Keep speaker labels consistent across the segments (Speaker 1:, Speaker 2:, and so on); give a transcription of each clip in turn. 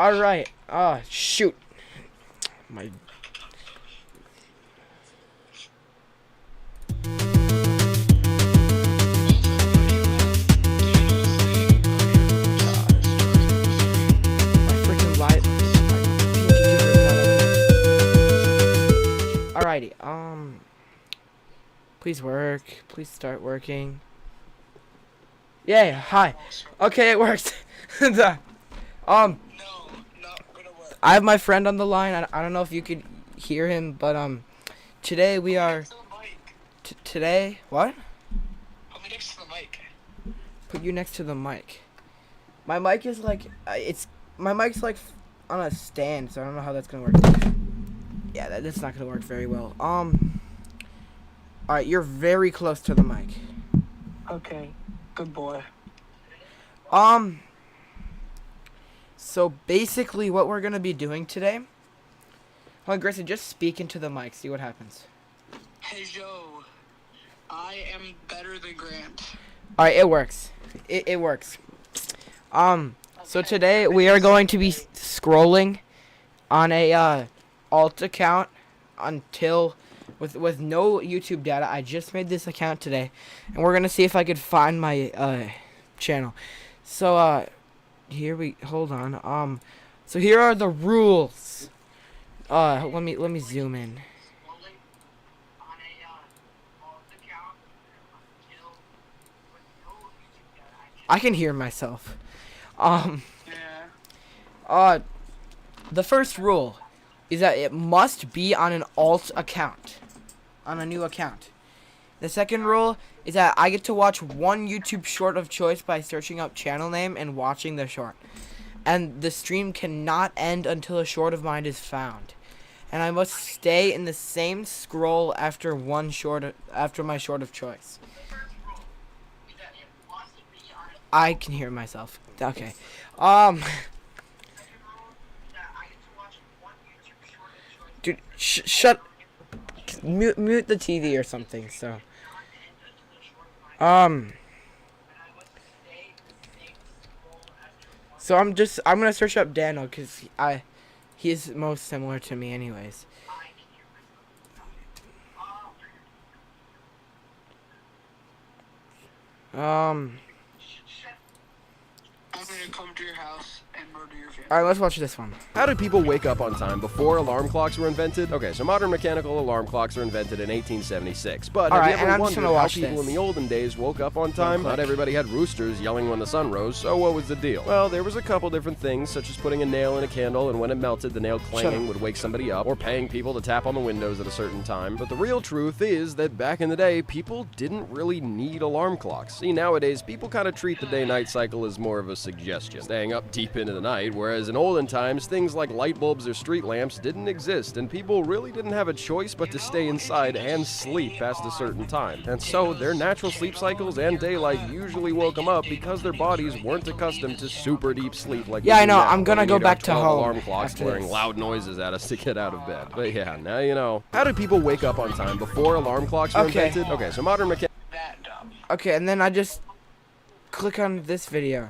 Speaker 1: Alright. Shoot. My... Alrighty, please work. Please start working. Yeah, hi. Okay, it works. I have my friend on the line. I don't know if you could hear him, but today we are today what?
Speaker 2: Put me next to the mic.
Speaker 1: Put you next to the mic. My mic is like my mic's like on a stand, so I don't know how that's gonna work. Yeah, that's not gonna work very well. Alright, you're very close to the mic.
Speaker 2: Okay, good boy.
Speaker 1: So basically what we're gonna be doing today. Hold on, Grayson, just speak into the mic, see what happens.
Speaker 2: Hey Joe, I am better than Grant.
Speaker 1: Alright, it works. It works. So today we are going to be scrolling on a alt account until with no YouTube data. I just made this account today, and we're gonna see if I could find my channel. So hold on. So here are the rules. Let me zoom in. I can hear myself. The first rule is that it must be on an alt account, on a new account. The second rule is that I get to watch one YouTube short of choice by searching up channel name and watching the short. And the stream cannot end until a short of mine is found. And I must stay in the same scroll after my short of choice. I can hear myself. Okay. Dude, shut. Mute the TV or something. So. So I'm gonna search up Daniel because he's most similar to me, anyways.
Speaker 2: I'm gonna come to your house and murder your family.
Speaker 1: Alright, let's watch this one.
Speaker 3: How did people wake up on time before alarm clocks were invented? Okay, so modern mechanical alarm clocks were invented in 1876. But have you ever wondered how people in the olden days woke up on time? Not everybody had roosters yelling when the sun rose, so what was the deal? Well, there was a couple different things, such as putting a nail in a candle, and when it melted, the nail clanging would wake somebody up, or paying people to tap on the windows at a certain time. But the real truth is that back in the day, people didn't really need alarm clocks. See, nowadays, people kind of treat the day-night cycle as more of a suggestion, staying up deep into the night, whereas in olden times, things like light bulbs or street lamps didn't exist, and people really didn't have a choice but to stay inside and sleep past a certain time. And so, their natural sleep cycles and daylight usually woke them up because their bodies weren't accustomed to super deep sleep like
Speaker 1: yeah, I know.
Speaker 3: now,
Speaker 1: I'm gonna go back to home.
Speaker 3: Alarm clocks blaring loud noises at us to get out of bed. But yeah, now you know. How did people wake up on time before alarm clocks were invented? Okay, so modern mechanical.
Speaker 1: Okay, and then I just click on this video.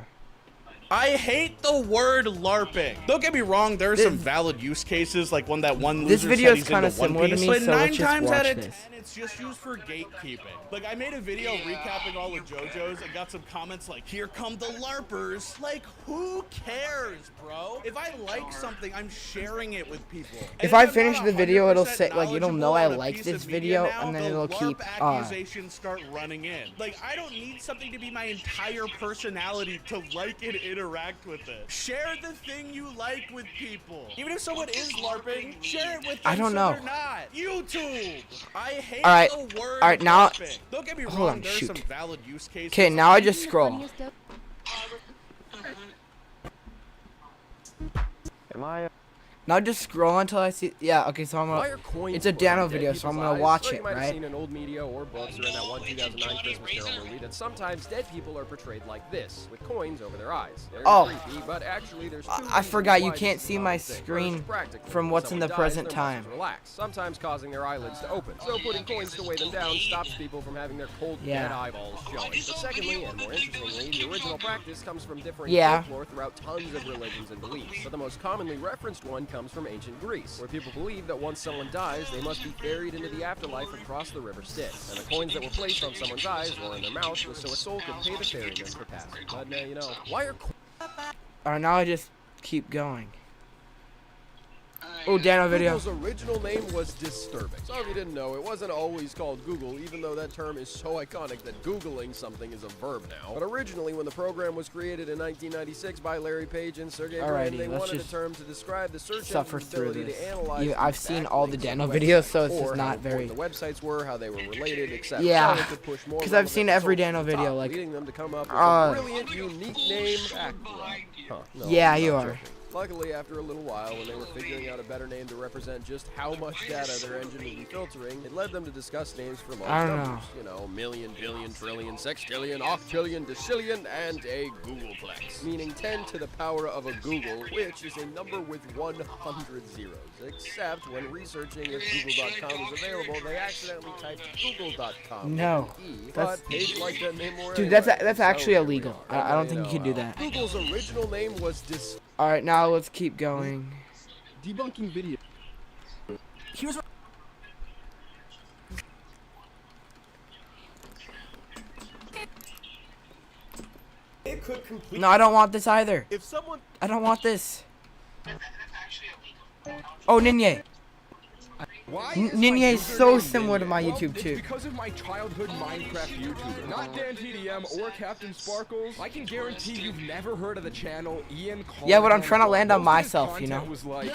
Speaker 4: I hate the word LARPing. Don't get me wrong, there are some valid use cases, like when that one loser
Speaker 1: video
Speaker 4: said
Speaker 1: is
Speaker 4: he's
Speaker 1: kind of
Speaker 4: into One
Speaker 1: similar to
Speaker 4: Piece,
Speaker 1: me,
Speaker 4: but
Speaker 1: so
Speaker 4: 9
Speaker 1: let's just
Speaker 4: times
Speaker 1: watch
Speaker 4: out of
Speaker 1: this.
Speaker 4: 10, it's just used for gatekeeping. Like, I made a video recapping all of JoJo's and got some comments like, here come the LARPers. Like, who cares, bro? If I like something, I'm sharing it with people.
Speaker 1: If I finish the video, it'll say, like, you don't know I like this video, and then it'll keep,
Speaker 4: accusations start running in. Like, I don't need something to be my entire personality to like and interact with it. Share the thing you like with people. Even if someone is LARPing, share it with them.
Speaker 1: I don't know.
Speaker 4: They're not. YouTube. I hate the word
Speaker 1: Alright, now.
Speaker 4: LARPing. Don't get me
Speaker 1: Hold
Speaker 4: wrong,
Speaker 1: on,
Speaker 4: there's
Speaker 1: shoot.
Speaker 4: some valid use cases.
Speaker 1: Okay, now I just scroll. Now just scroll until I see. Yeah, okay, so I'm gonna. It's a Dano video, so I'm gonna watch it,
Speaker 3: you might have
Speaker 1: right?
Speaker 3: seen in old media or books or in that one 2009 Christmas Carol movie that sometimes dead people are portrayed like this, with coins over their eyes. Very creepy, but actually there's
Speaker 1: I forgot you can't see my screen from what's in the present time.
Speaker 3: Relax, sometimes causing their eyelids to open. So putting coins to weigh them down stops people from having their cold dead eyeballs showing. But secondly, and more interestingly, the original practice comes from differing folklore throughout tons of religions and beliefs. But the most commonly referenced one comes from ancient Greece, where people believe that once someone dies, they must be buried into the afterlife across the river Styx. And the coins that were placed on someone's eyes or in their mouth was so a soul could pay the ferryman for passing. But you know, why are
Speaker 1: Alright, now I just keep going. Oh, Dano video.
Speaker 3: Google's original name was Disturbing. So if you didn't know, it wasn't always called Google, even though that term is so iconic that Googling something is a verb now. But originally, when the program was created in 1996 by Larry Page and Sergey Brin, they wanted a term to describe the search engine's ability to analyze.
Speaker 1: I've seen all the Dano videos, so it's just not very.
Speaker 3: The websites were, how they were related, etc.
Speaker 1: Yeah, because I've seen every Dano video, like.
Speaker 3: Leading them to come up with a brilliant, unique name.
Speaker 1: Yeah, you are.
Speaker 3: Luckily, after a little while, when they were figuring out a better name to represent just how much data their engine would be filtering, it led them to discuss names for large numbers. You know, million, billion, trillion, sextillion, octillion, decillion, and a Googleplex. Meaning 10 to the power of a Google, which is a number with 100 zeros. Except when researching if Google.com is available, they accidentally typed Google.com.
Speaker 1: No.
Speaker 3: But Page liked that name more
Speaker 1: Dude,
Speaker 3: anyway.
Speaker 1: that's actually illegal. I don't think you can do that.
Speaker 3: Google's original name was
Speaker 1: Alright, now let's keep going.
Speaker 3: Debunking video.
Speaker 5: Here's what
Speaker 3: it could complete.
Speaker 1: No, I don't want this either.
Speaker 3: If someone
Speaker 1: I don't want this. Oh, Ninja. Ninja is so similar to my YouTube too.
Speaker 6: Because of my childhood Minecraft YouTuber, not Dan TDM or Captain Sparkles. I can guarantee you've never heard of the channel Ian.
Speaker 1: Yeah, but I'm trying to land on myself, you know.
Speaker 6: Was like,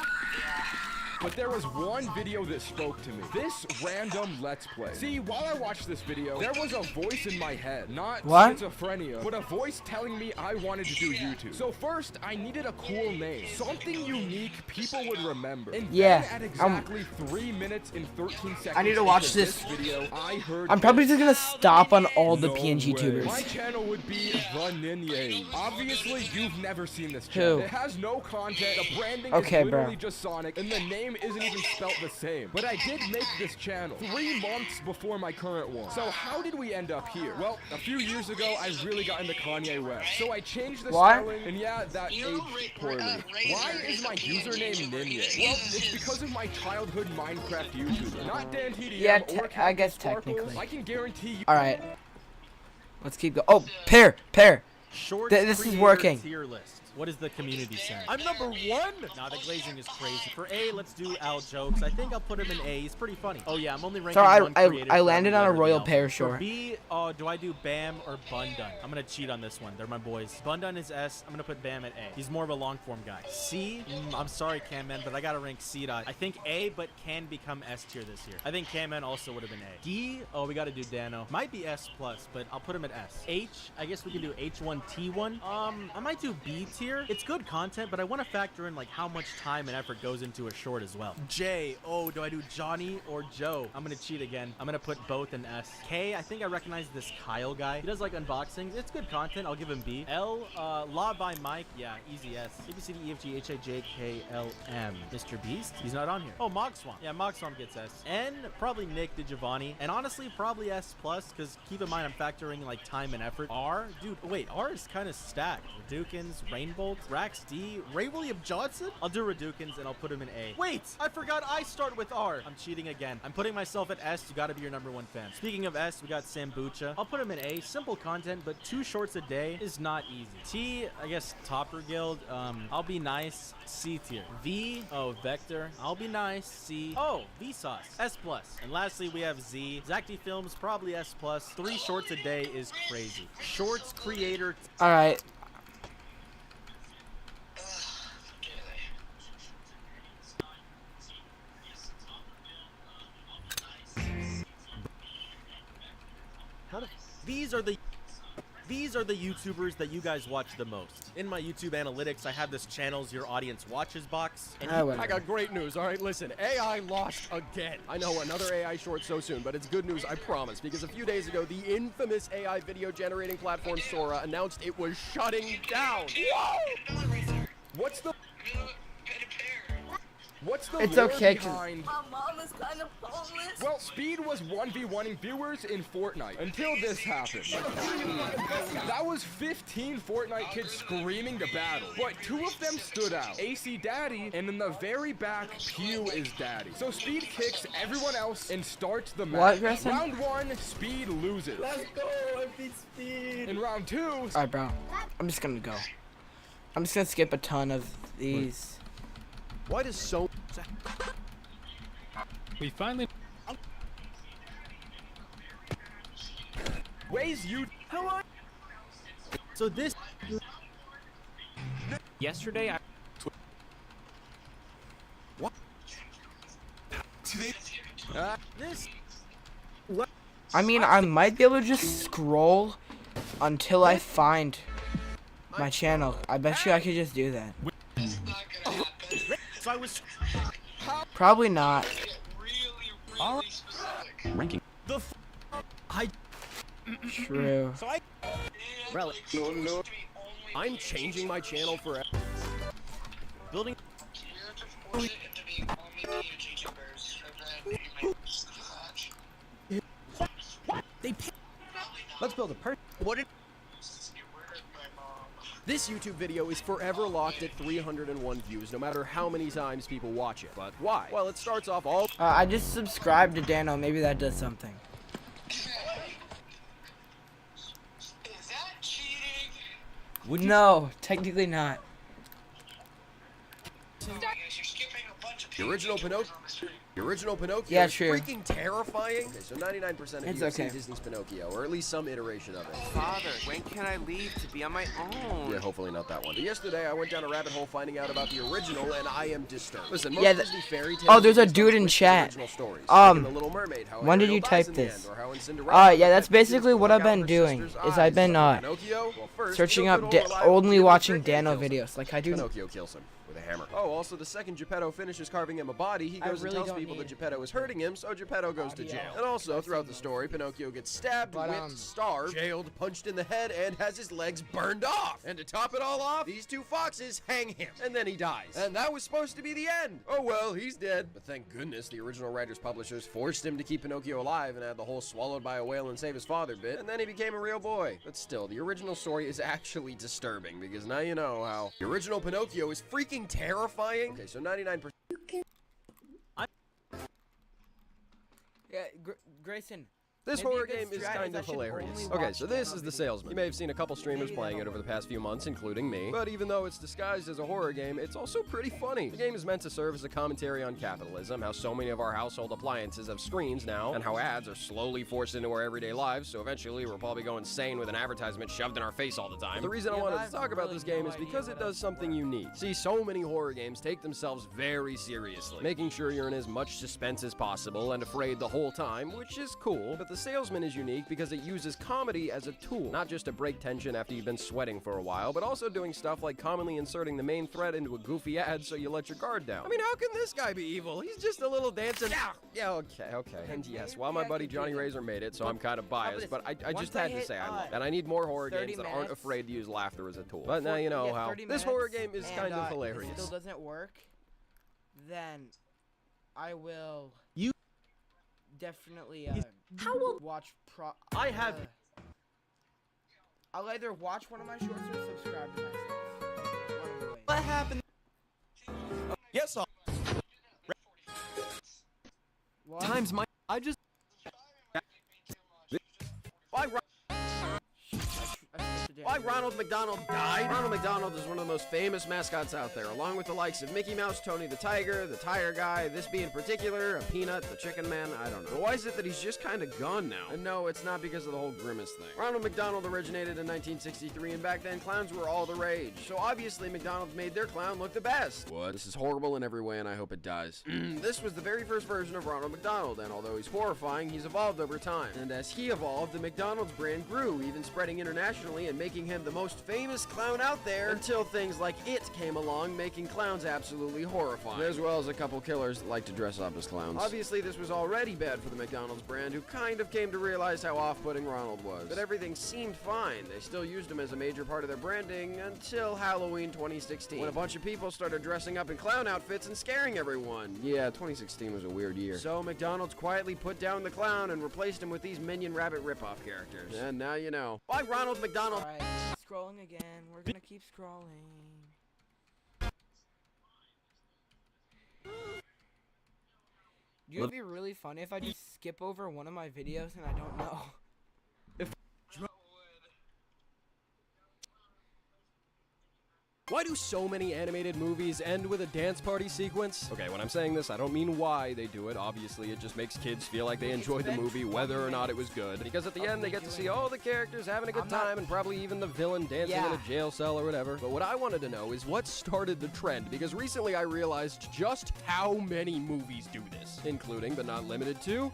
Speaker 6: but there was one video that spoke to me. This random Let's Play. See, while I watched this video, there was a voice in my head. Not schizophrenia, but a voice telling me I wanted to do YouTube. So first, I needed a cool name. Something unique people would remember. And then at exactly 3 minutes and 13 seconds
Speaker 1: I need to watch this
Speaker 6: video, I heard
Speaker 1: I'm probably just gonna stop on all the PNG tubers.
Speaker 6: My channel would be The Ninja. Obviously, you've never seen this channel. It has no content. The branding is literally just Sonic, and the name isn't even spelt the same. But I did make this channel 3 months before my current one. So how did we end up here? Well, a few years ago, I really got into Kanye West. So I changed the spelling, and yeah, that aged poorly. Why is my username Ninja? Well, it's because of my childhood Minecraft YouTuber. Not Dan TDM or
Speaker 1: I guess
Speaker 6: Sparkles.
Speaker 1: technically.
Speaker 6: I can guarantee you.
Speaker 1: Alright. Let's keep going. Oh, Pear. This is working.
Speaker 5: Tier list. What is the community saying?
Speaker 7: I'm number 1.
Speaker 5: Nah, the glazing is crazy. For A, let's do Al jokes. I think I'll put him in A. He's pretty funny. Oh yeah, I'm only ranking one creator.
Speaker 1: I landed on a royal
Speaker 5: pair
Speaker 1: pear shore.
Speaker 5: For B, do I do Bam or Bundun? I'm gonna cheat on this one. They're my boys. Bundun is S. I'm gonna put Bam at A. He's more of a long form guy. C, I'm sorry, Cam Man, but I gotta rank C dot. I think A, but can become S tier this year. I think Cam Man also would have been A. D, we gotta do Dano. Might be S plus, but I'll put him at S. H, I guess we can do H1 T1. I might do B tier. It's good content, but I want to factor in like how much time and effort goes into a short as well. J, do I do Johnny or Joe? I'm gonna cheat again. I'm gonna put both in S. K, I think I recognize this Kyle guy. He does like unboxings. It's good content. I'll give him B. L, Law by Mike. Yeah, easy S. A, B, C, D, E, F, G, H, I, J, K, L, M. Mr. Beast? He's not on here. Oh, Mogswamp. Yeah, Mogswamp gets S. N, probably Nick DiGiovanni. And honestly, probably S plus, because keep in mind I'm factoring like time and effort. R, dude, wait, R is kind of stacked. Redukins, Rainbolt, Rax D, Ray William Johnson? I'll do Redukins and I'll put him in A. Wait, I forgot I start with R. I'm cheating again. I'm putting myself at S. You gotta be your #1 fan. Speaking of S, we got Sambucha. I'll put him in A. Simple content, but 2 shorts a day is not easy. T, I guess Topper Guild. I'll be nice. C tier. V, Vector. I'll be nice. C. Vsauce. S plus. And lastly, we have Z. Zacty Films, probably S plus. 3 shorts a day is crazy. Shorts creator.
Speaker 1: Alright.
Speaker 5: These are the YouTubers that you guys watch the most. In my YouTube analytics, I have this channels your audience watches box. And
Speaker 3: I got great news, all right? Listen, AI lost again. I know, another AI short so soon, but it's good news, I promise, because a few days ago, the infamous AI video generating platform Sora announced it was shutting down. Whoa! What's the
Speaker 1: It's okay,
Speaker 3: behind?
Speaker 7: My mom is kind of homeless.
Speaker 6: Well, Speed was 1v1ing viewers in Fortnite until this happened. That was 15 Fortnite kids screaming to battle, but 2 of them stood out. AC Daddy, and in the very back, Pew is Daddy. So Speed kicks everyone else and starts the match.
Speaker 1: What, Grayson?
Speaker 6: Round 1, Speed loses.
Speaker 5: let's go, I beat Speed.
Speaker 6: In round 2,
Speaker 1: Alright, bro. I'm just gonna go. I'm just gonna skip a ton of these.
Speaker 3: Why does so...
Speaker 8: We finally...
Speaker 6: Ways you...
Speaker 5: So this...
Speaker 8: Yesterday,
Speaker 3: What?
Speaker 5: This...
Speaker 1: I mean, I might be able to just scroll until I find my channel. I bet you I could just do that.
Speaker 2: It's not gonna happen.
Speaker 5: So I was...
Speaker 1: Probably not.
Speaker 2: Get really specific.
Speaker 8: ranking.
Speaker 5: The I...
Speaker 1: True.
Speaker 5: So I...
Speaker 3: Relic.
Speaker 2: No.
Speaker 3: I'm changing my channel forever.
Speaker 5: Building...
Speaker 2: You're just forcing it to be only teenage YouTubers, and then you make the
Speaker 5: They pay...
Speaker 3: Let's build a What did... This YouTube video is forever locked at 301 views, no matter how many times people watch it. But why? Well, it starts off all...
Speaker 1: I just subscribed to Dano. Maybe that does something.
Speaker 2: Is that cheating?
Speaker 1: No, technically not.
Speaker 2: I guess you're skipping a bunch of
Speaker 3: The original Pinocchio. The original Pinocchio
Speaker 1: Yeah,
Speaker 3: is
Speaker 1: true.
Speaker 3: freaking terrifying. Okay, so 99% of
Speaker 1: It's
Speaker 3: you have seen
Speaker 1: okay.
Speaker 3: Disney's Pinocchio, or at least some iteration of it.
Speaker 9: Father, when can I leave to be on my own?
Speaker 3: Yeah, hopefully not that one. But yesterday, I went down a rabbit hole finding out about the original, and I am disturbed. Listen, most
Speaker 1: Yeah,
Speaker 3: Disney fairy tales...
Speaker 1: oh, there's a
Speaker 3: are based on
Speaker 1: dude in
Speaker 3: twisted
Speaker 1: chat.
Speaker 3: original stories, like in The Little Mermaid, how
Speaker 1: when did
Speaker 3: Ariel
Speaker 1: you
Speaker 3: dies
Speaker 1: type
Speaker 3: in the
Speaker 1: this?
Speaker 3: end, or how in Cinderella,
Speaker 1: Yeah, that's
Speaker 3: the kids
Speaker 1: basically what
Speaker 3: look
Speaker 1: I've
Speaker 3: out
Speaker 1: been
Speaker 3: for
Speaker 1: doing,
Speaker 3: sisters'
Speaker 1: is
Speaker 3: eyes.
Speaker 1: I've been,
Speaker 3: Pinocchio? Well, first,
Speaker 1: searching
Speaker 3: you know,
Speaker 1: up,
Speaker 3: good old reliable
Speaker 1: only
Speaker 3: Peter
Speaker 1: watching
Speaker 3: Griffin
Speaker 1: Dano
Speaker 3: kills him.
Speaker 1: videos, like I do.
Speaker 3: Pinocchio kills him with a hammer. Oh, also, the second Geppetto finishes carving him a body, he goes
Speaker 1: really
Speaker 3: and tells
Speaker 1: don't
Speaker 3: people that
Speaker 1: need
Speaker 3: Geppetto is hurting him, so Geppetto goes to jail. And also, throughout the story, Pinocchio gets stabbed,
Speaker 1: But,
Speaker 3: whipped, starved, jailed, punched in the head, and has his legs burned off. And to top it all off, these 2 foxes hang him. And then he dies. And that was supposed to be the end. Oh well, he's dead. But thank goodness the original writer's publishers forced him to keep Pinocchio alive and had the whole swallowed by a whale and save his father bit. And then he became a real boy. But still, the original story is actually disturbing, because now you know how the original Pinocchio is freaking terrifying. Okay, so 99%.
Speaker 1: Yeah, Grayson.
Speaker 3: This
Speaker 1: Maybe a
Speaker 3: horror
Speaker 1: good
Speaker 3: game is
Speaker 1: strat
Speaker 3: kind
Speaker 1: is I
Speaker 3: of
Speaker 1: should
Speaker 3: hilarious.
Speaker 1: only
Speaker 3: Okay,
Speaker 1: watch
Speaker 3: so this
Speaker 1: Dano
Speaker 3: is The
Speaker 1: videos.
Speaker 3: Salesman. You may have seen a couple streamers
Speaker 1: Maybe
Speaker 3: playing it
Speaker 1: that'll
Speaker 3: over the past few months, including me. But even though it's disguised as a horror game, it's also pretty funny. The game is meant to serve as a commentary on capitalism, how so many of our household appliances have screens now, and how ads are slowly forced into our everyday lives, so eventually we'll probably go insane with an advertisement shoved in our face all the time. But the reason I
Speaker 1: Yeah,
Speaker 3: wanted
Speaker 1: but
Speaker 3: to
Speaker 1: I
Speaker 3: talk about
Speaker 1: really
Speaker 3: this game
Speaker 1: no
Speaker 3: is
Speaker 1: idea
Speaker 3: because
Speaker 1: what
Speaker 3: it does something unique. See, so many horror games take themselves very seriously, making sure you're in as much suspense as possible and afraid the whole time, which is cool. But The Salesman is unique because it uses comedy as a tool, not just to break tension after you've been sweating for a while, but also doing stuff like commonly inserting the main threat into a goofy ad so you let your guard down. I mean, how can this guy be evil? He's just a little dancing. Yeah, okay. And yes, while my buddy Johnny Razor made it, so I'm kind of biased, but I just had to say I love it. And I need more horror
Speaker 1: 30
Speaker 3: games that aren't
Speaker 1: minutes.
Speaker 3: afraid to use laughter as a tool. But now you know how
Speaker 1: 30
Speaker 3: this horror
Speaker 1: minutes,
Speaker 3: game is
Speaker 1: and,
Speaker 3: kind of
Speaker 1: If it
Speaker 3: hilarious.
Speaker 1: still doesn't work, then I will.
Speaker 5: You-
Speaker 1: definitely
Speaker 7: How will
Speaker 1: watch
Speaker 5: I have...
Speaker 1: I'll either watch one of my shorts or subscribe to myself. One of the ways.
Speaker 5: What happened? Yes,
Speaker 1: What?
Speaker 5: times my... I just...
Speaker 1: I skipped a day.
Speaker 3: why Ronald McDonald died? Ronald McDonald is one of the most famous mascots out there, along with the likes of Mickey Mouse, Tony the Tiger, the Tire Guy, this bee in particular, a Peanut, the Chicken Man, I don't know. But why is it that he's just kind of gone now? And no, it's not because of the whole Grimace thing. Ronald McDonald originated in 1963, and back then clowns were all the rage. So obviously McDonald's made their clown look the best. What? This is horrible in every way, and I hope it dies. This was the very first version of Ronald McDonald, and although he's horrifying, he's evolved over time. And as he evolved, the McDonald's brand grew, even spreading internationally and making him the most famous clown out there, until things like It came along, making clowns absolutely horrifying, as well as a couple killers that like to dress up as clowns. Obviously, this was already bad for the McDonald's brand, who kind of came to realize how off-putting Ronald was. But everything seemed fine. They still used him as a major part of their branding until Halloween 2016, when a bunch of people started dressing up in clown outfits and scaring everyone. Yeah, 2016 was a weird year. So McDonald's quietly put down the clown and replaced him with these Minion Rabbit ripoff characters. And now you know. Why Ronald McDonald?
Speaker 1: Alright, scrolling again. We're gonna keep scrolling. It would be really funny if I just skip over one of my videos and I don't know.
Speaker 3: Why do so many animated movies end with a dance party sequence? Okay, when I'm saying this, I don't mean why they do it. Obviously, it just makes kids feel like they enjoyed the movie, whether or not it was good. Because at the end, they get to see all the characters having a good time, and probably even the villain dancing in a jail cell or whatever. But what I wanted to know is what started the trend, because recently I realized just how many movies do this, including, but not limited to...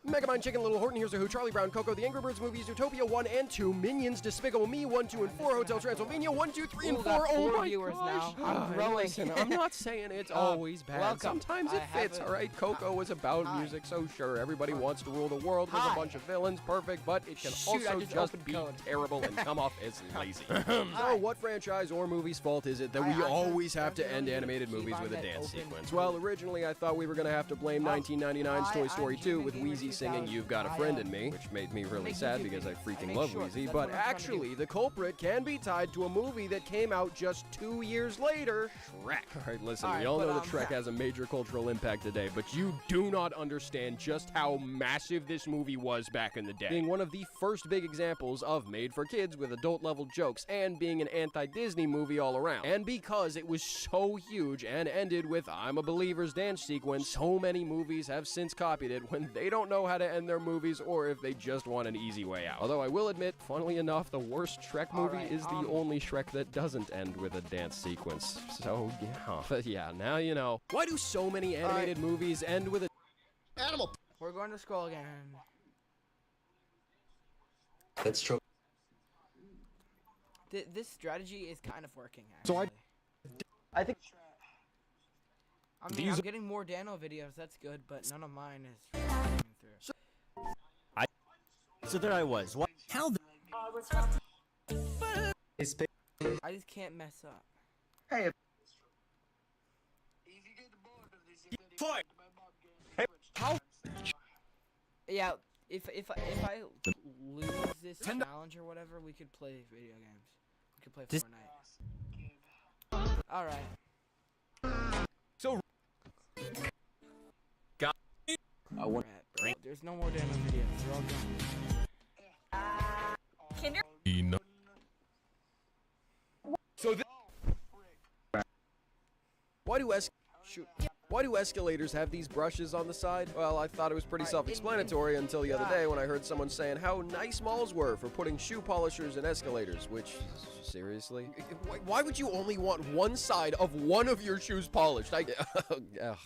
Speaker 3: Megamind, Chicken Little, Horton Hears a Who, Charlie Brown, Coco, The Angry Birds movies, Zootopia 1 and 2, Minions, Despicable Me 1, 2, and 4, Hotel Transylvania 1, 2, 3, and 4. Oh my gosh!
Speaker 1: I'm growing.
Speaker 3: Listen, I'm not saying it's always bad.
Speaker 1: Welcome.
Speaker 3: Sometimes it fits. All right, Coco was about music, so sure, everybody wants to rule the world with a bunch of villains, perfect, but it can also just be terrible and come off as lazy. So, what franchise or movie's fault is it that we always have to end animated movies with a dance sequence? Well, originally I thought we were gonna have to blame 1999's Toy Story 2 with Wheezy singing "You've Got a Friend in Me," which made me really sad because I freaking love Wheezy, but actually the culprit can be tied to a movie that came out just 2 years later, Shrek. Alright, listen, we all know that Shrek has a major cultural impact today, but you do not understand just how massive this movie was back in the day. Being one of the first big examples of made for kids with adult-level jokes, and being an anti-Disney movie all around. And because it was so huge and ended with "I'm a Believer's" dance sequence, so many movies have since copied it when they don't know how to end their movies or if they just want an easy way out. Although I will admit, funnily enough, the worst Shrek movie is the only Shrek that doesn't end with a dance sequence. So, yeah. But yeah, now you know. Why do so many animated movies end with a... Animal!
Speaker 1: We're going to scroll again.
Speaker 8: That's true.
Speaker 1: This strategy is kind of working, actually.
Speaker 8: So I think...
Speaker 1: I mean, I'm getting more Dano videos, that's good, but none of mine is coming through.
Speaker 5: So there I was. What? How the...
Speaker 1: I just can't mess up.
Speaker 8: Hey.
Speaker 1: Hey, how? Yeah, if I lose this challenge or whatever, we could play video games. We could play Fortnite. All right.
Speaker 3: So.
Speaker 1: Got. There's no more Dano videos. They're all gone.
Speaker 3: So why do escalators have these brushes on the side? Well, I thought it was pretty self-explanatory until the other day when I heard someone saying how nice malls were for putting shoe polishers in escalators, which, seriously? Why would you only want one side of one of your shoes polished?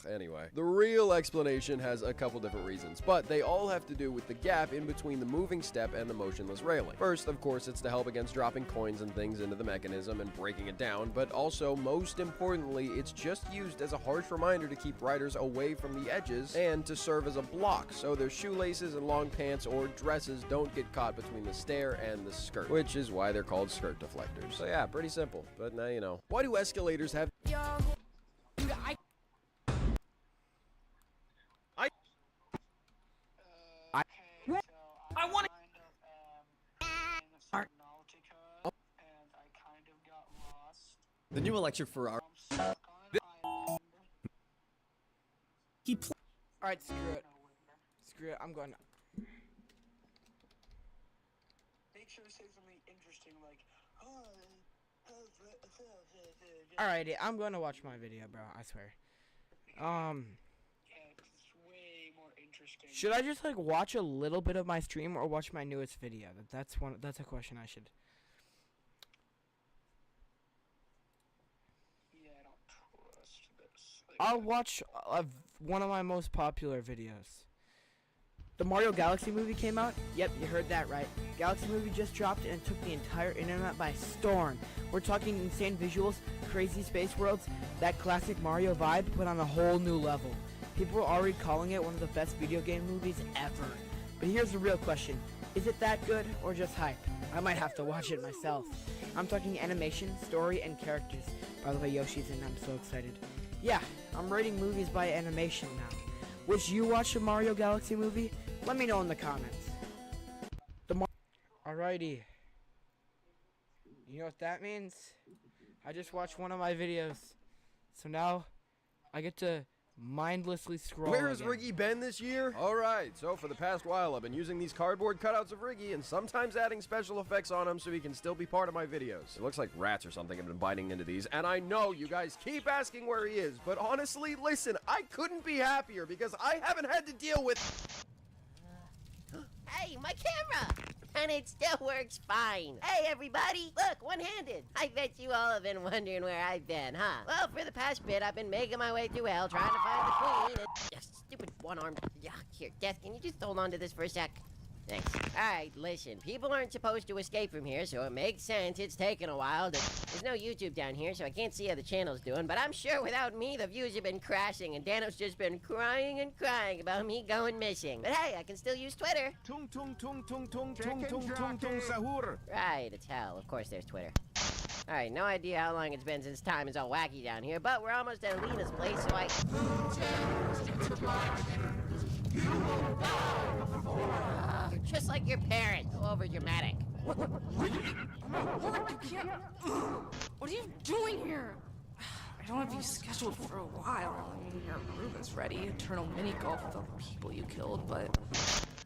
Speaker 3: Anyway. The real explanation has a couple different reasons, but they all have to do with the gap in between the moving step and the motionless railing. First, of course, it's to help against dropping coins and things into the mechanism and breaking it down, but also, most importantly, it's just used as a harsh reminder to keep riders away from the edges and to serve as a block so their shoelaces and long pants or dresses don't get caught between the stair and the skirt, which is why they're called skirt deflectors. So yeah, pretty simple, but now you know. Why do escalators have...
Speaker 1: Dude,
Speaker 2: I want to. And I kind of got lost.
Speaker 8: The new electric Ferrari.
Speaker 1: Alright, screw it. Screw it, I'm going.
Speaker 2: make sure to say something interesting like,
Speaker 1: Alrighty, I'm gonna watch my video, bro. I swear.
Speaker 2: yeah, it's way more interesting.
Speaker 1: Should I just like watch a little bit of my stream or watch my newest video? That's a question I should.
Speaker 2: Yeah, I don't trust this. Like,
Speaker 1: I'll watch one of my most popular videos. The Mario Galaxy movie came out? Yep, you heard that right. Galaxy movie just dropped and it took the entire internet by storm. We're talking insane visuals, crazy space worlds, that classic Mario vibe, but on a whole new level. People are already calling it one of the best video game movies ever. But here's the real question. Is it that good or just hype? I might have to watch it myself. I'm talking animation, story, and characters. By the way, Yoshi's in, I'm so excited. Yeah, I'm rating movies by animation now. Wish you watched a Mario Galaxy movie? Let me know in the comments. Alrighty. You know what that means? I just watched one of my videos. So now, I get to mindlessly scroll.
Speaker 3: Where has
Speaker 1: again.
Speaker 3: Riggy been this year? Alright, so for the past while I've been using these cardboard cutouts of Riggy and sometimes adding special effects on him so he can still be part of my videos. It looks like rats or something have been biting into these, and I know you guys keep asking where he is, but honestly, listen, I couldn't be happier because I haven't had to deal with...
Speaker 10: Hey, my camera! And it still works fine. Hey, everybody! Look, one-handed! I bet you all have been wondering where I've been, huh? Well, for the past bit, I've been making my way through hell trying to find the queen and... Yeah, stupid one-armed... Yeah, here, Death, can you just hold on to this for a sec? Thanks. Alright, listen, people aren't supposed to escape from here, so it makes sense it's taken a while. There's no YouTube down here, so I can't see how the channel's doing, but I'm sure without me, the views have been crashing, and Dano's just been crying and crying about me going missing. But hey, I can still use Twitter.
Speaker 11: Tung tung tung tung tung tung tung tung tung sahur.
Speaker 10: Right, it's hell. Of course there's Twitter. Alright, no idea how long it's been since time is all wacky down here, but we're almost at Alina's place, so I... Just like your parents, over dramatic.
Speaker 7: What? You can't. What are you doing here? I don't have you scheduled for a while. I mean, your room is ready. Eternal mini golf with all the people you killed, but...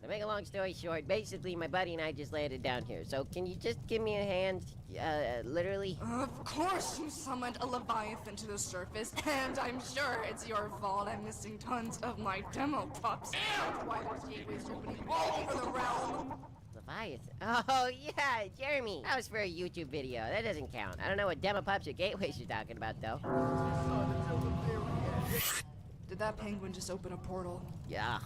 Speaker 10: To make a long story short, basically my buddy and I just landed down here. So can you just give me a hand, literally?
Speaker 7: Of course you summoned a Leviathan to the surface, and I'm sure it's your fault I'm missing tons of my demo pups. And why there's gateways opening all over the realm.
Speaker 10: Leviathan? Oh, yeah, Jeremy. That was for a YouTube video. That doesn't count. I don't know what demo pups or gateways you're talking about, though.
Speaker 7: Did that penguin just open a portal?
Speaker 10: Yeah.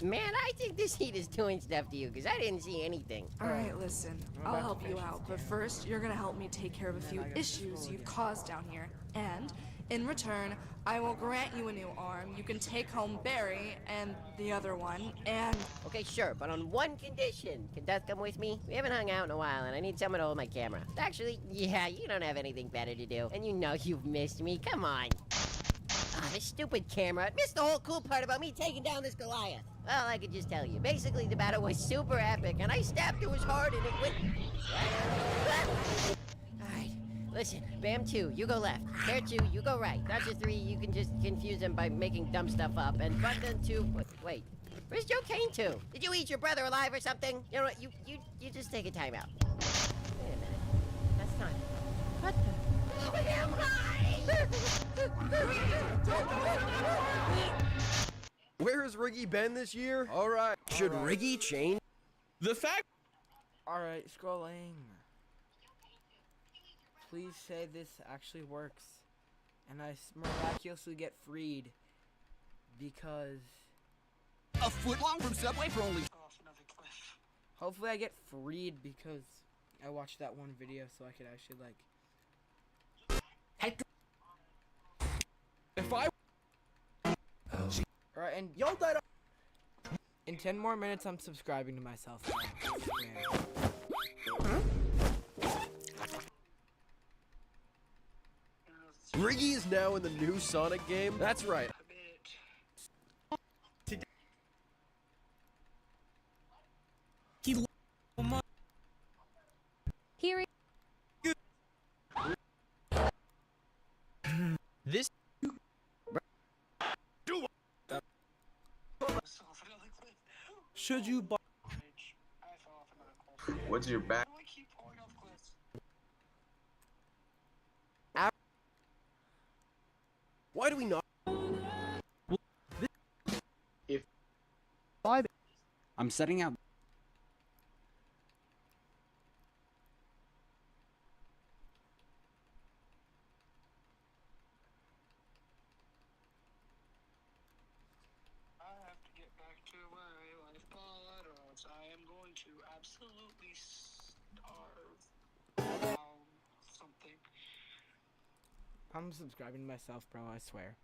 Speaker 10: Man, I think this heat is doing stuff to you, because I didn't see anything.
Speaker 7: Alright, listen. I'll help you out, but first, you're gonna help me take care of a few issues you've caused down here. And, in return, I will grant you a new arm. You can take home Barry and the other one, and...
Speaker 10: Okay, sure, but on one condition. Can Death come with me? We haven't hung out in a while, and I need someone to hold my camera. Actually, yeah, you don't have anything better to do. And you know you've missed me. Come on. Ah, this stupid camera. It missed the whole cool part about me taking down this Goliath. Well, I could just tell you. Basically, the battle was super epic, and I stabbed it was hard, and it went... Alright, listen. Bam 2, you go left. Bear 2, you go right. Dodger 3, you can just confuse them by making dumb stuff up. And Bundon 2... Wait. Where's Joe Kane 2? Did you eat your brother alive or something? You know what? You just take a time out. Wait a minute. That's not... What the...
Speaker 3: Where has Riggy been this year? Alright. Should Riggy change?
Speaker 4: The fact...
Speaker 1: Alright, scrolling. Please say this actually works. And I miraculously get freed. Because...
Speaker 11: A foot long from Subway for only...
Speaker 1: Hopefully I get freed because I watched that one video so I could actually like...
Speaker 11: If I...
Speaker 1: Alright, and y'all died. In 10 more minutes, I'm subscribing to myself. I swear.
Speaker 3: Riggy is now in the new Sonic game? That's right.
Speaker 7: Here
Speaker 3: This...
Speaker 11: Should you buy...
Speaker 2: What's your back?
Speaker 3: Why do we not?
Speaker 8: I'm setting out.
Speaker 2: I have to get back to my life, but or else I am going to absolutely starve. Something.
Speaker 1: I'm subscribing to myself, bro, I swear.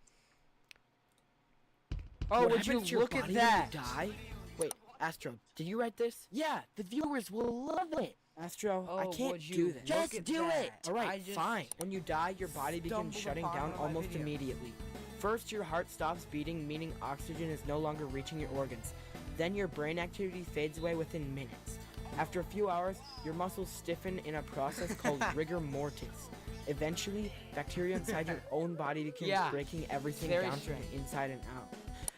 Speaker 1: Oh, would you look at that? Die? Wait, Astro, did you write this?
Speaker 12: Yeah, the viewers will love it.
Speaker 1: Astro, I can't do this.
Speaker 12: Just do it.
Speaker 1: Alright, fine. When you die, your body begins shutting down almost immediately. First, your heart stops beating, meaning oxygen is no longer reaching your organs. Then your brain activity fades away within minutes. After a few hours, your muscles stiffen in a process called rigor mortis. Eventually, bacteria inside your own body begins breaking everything down from the inside and out.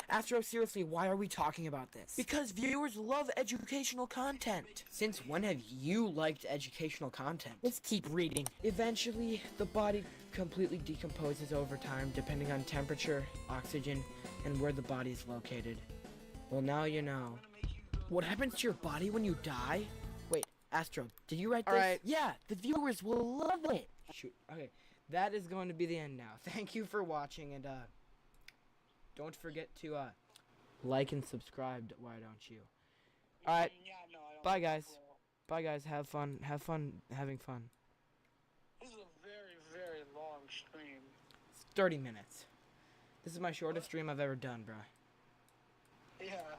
Speaker 1: Astro, seriously, why are we talking about this?
Speaker 12: Because viewers love educational content.
Speaker 1: Since when have you liked educational content?
Speaker 12: Let's keep reading.
Speaker 1: Eventually, the body completely decomposes over time, depending on temperature, oxygen, and where the body is located. Well, now you know.
Speaker 12: What happens to your body when you die?
Speaker 1: Wait, Astro, did you write this?
Speaker 12: Alright, yeah, the viewers will love it.
Speaker 1: Shoot, okay, that is going to be the end now. Thank you for watching, and don't forget to like and subscribe, why don't you? Alright, bye guys. Bye guys, have fun having fun.
Speaker 2: This is a very, very long stream.
Speaker 1: It's 30 minutes. This is my shortest stream I've ever done, bro.
Speaker 2: Yeah.